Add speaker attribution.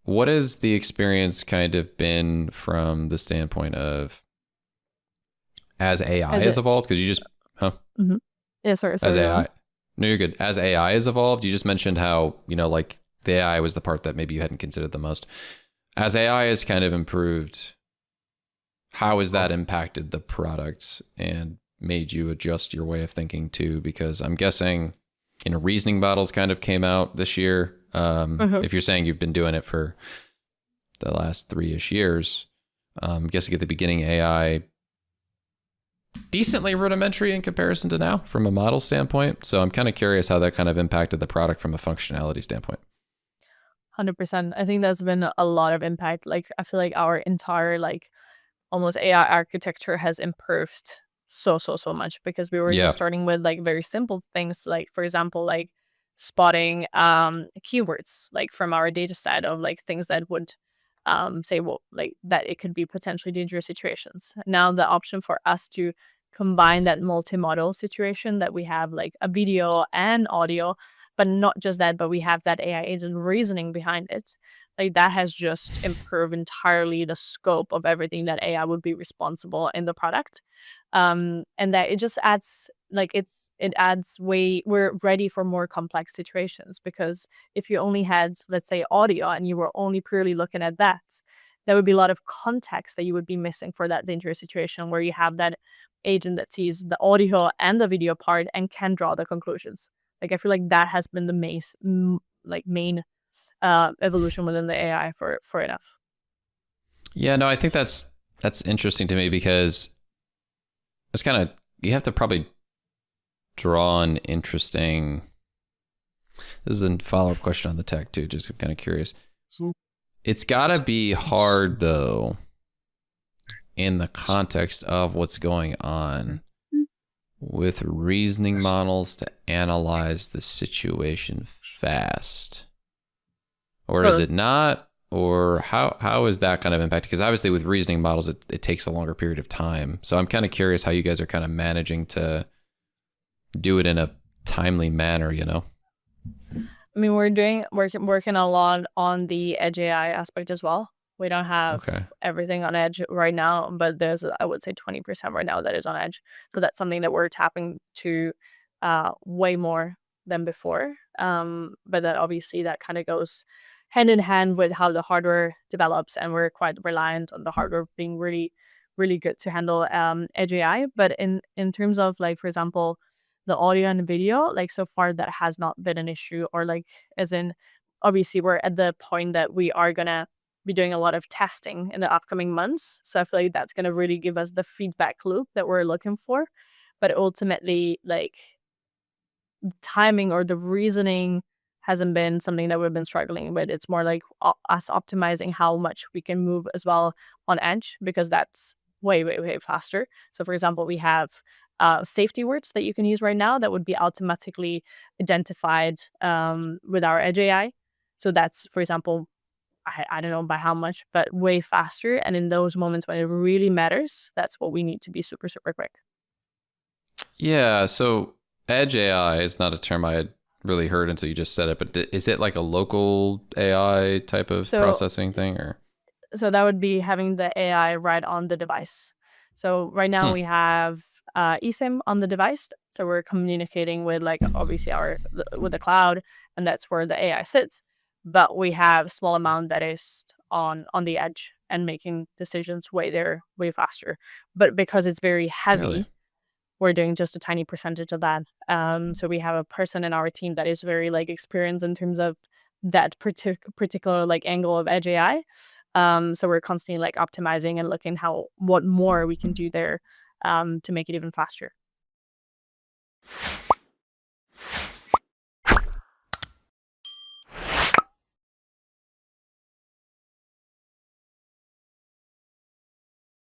Speaker 1: what has the experience kind of been from the standpoint of as AI
Speaker 2: As
Speaker 1: has
Speaker 2: it,
Speaker 1: evolved? Because you just, huh?
Speaker 2: hmm yeah, sorry,
Speaker 1: As
Speaker 2: sorry, go on.
Speaker 1: AI, no, you're good. As AI has evolved, you just mentioned how, like the AI was the part that maybe you hadn't considered the most. As AI has kind of improved, how has that impacted the product and made you adjust your way of thinking too? Because I'm guessing, reasoning models kind of came out this year.
Speaker 2: Mhm.
Speaker 1: If you're saying you've been doing it for the last 3-ish years, I'm guessing at the beginning AI decently rudimentary in comparison to now from a model standpoint. So I'm kind of curious how that kind of impacted the product from a functionality standpoint.
Speaker 2: 100%. I think there's been a lot of impact. Like, I feel like our entire, like, almost AI architecture has improved so much because we were just
Speaker 1: Yeah.
Speaker 2: starting with like very simple things, like, for example, like spotting keywords, like from our data set of like things that would say, well, like that it could be potentially dangerous situations. Now the option for us to combine that multimodal situation, that we have like a video and audio, but not just that, but we have that AI agent reasoning behind it. Like, that has just improved entirely the scope of everything that AI would be responsible in the product. And that it just adds, like, it adds way we're ready for more complex situations, because if you only had, let's say, audio and you were only purely looking at that, there would be a lot of context that you would be missing for that dangerous situation where you have that agent that sees the audio and the video part and can draw the conclusions. Like, I feel like that has been the main evolution within the AI for enough.
Speaker 1: Yeah, no, I think that's interesting to me because it's kind of, you have to probably draw an interesting, this is a follow-up question on the tech too, just kind of curious. It's got to be hard though in the context of what's going on with reasoning models to analyze the situation fast. Or is
Speaker 2: Totally.
Speaker 1: it not? Or how is that kind of impacted? Because obviously with reasoning models, it takes a longer period of time. So I'm kind of curious how you guys are kind of managing to do it in a timely manner.
Speaker 2: I mean, we're working a lot on the edge AI aspect as well. We don't have
Speaker 1: Okay.
Speaker 2: everything on edge right now, but there's, I would say, 20% right now that is on edge. So that's something that we're tapping to way more than before. But that obviously that kind of goes hand in hand with how the hardware develops, and we're quite reliant on the hardware being really, really good to handle edge AI. But in terms of, like, for example, the audio and video, like, so far that has not been an issue, or like, as in, obviously we're at the point that we are gonna be doing a lot of testing in the upcoming months. So I feel like that's gonna really give us the feedback loop that we're looking for. But ultimately, like, the timing or the reasoning hasn't been something that we've been struggling with. It's more like us optimizing how much we can move as well on edge, because that's way faster. So, for example, we have safety words that you can use right now that would be automatically identified with our edge AI. So that's, for example, I don't know by how much, but way faster. And in those moments when it really matters, that's what we need to be super quick.
Speaker 1: Yeah. So edge AI is not a term I had really heard until you just said it, but is it like a local AI type of
Speaker 2: So
Speaker 1: processing thing or?
Speaker 2: So that would be having the AI right on the device. So right now
Speaker 1: Hmm.
Speaker 2: we have eSIM on the device. So we're communicating with, like, obviously with the cloud, and that's where the AI sits. But we have a small amount that is on the edge and making decisions way faster. But because it's very
Speaker 1: Really?
Speaker 2: heavy, we're doing just a tiny percentage of that. So we have a person in our team that is very, like, experienced in terms of that particular, like, angle of edge AI. So we're constantly, like, optimizing and looking what more we can do there to make it even faster.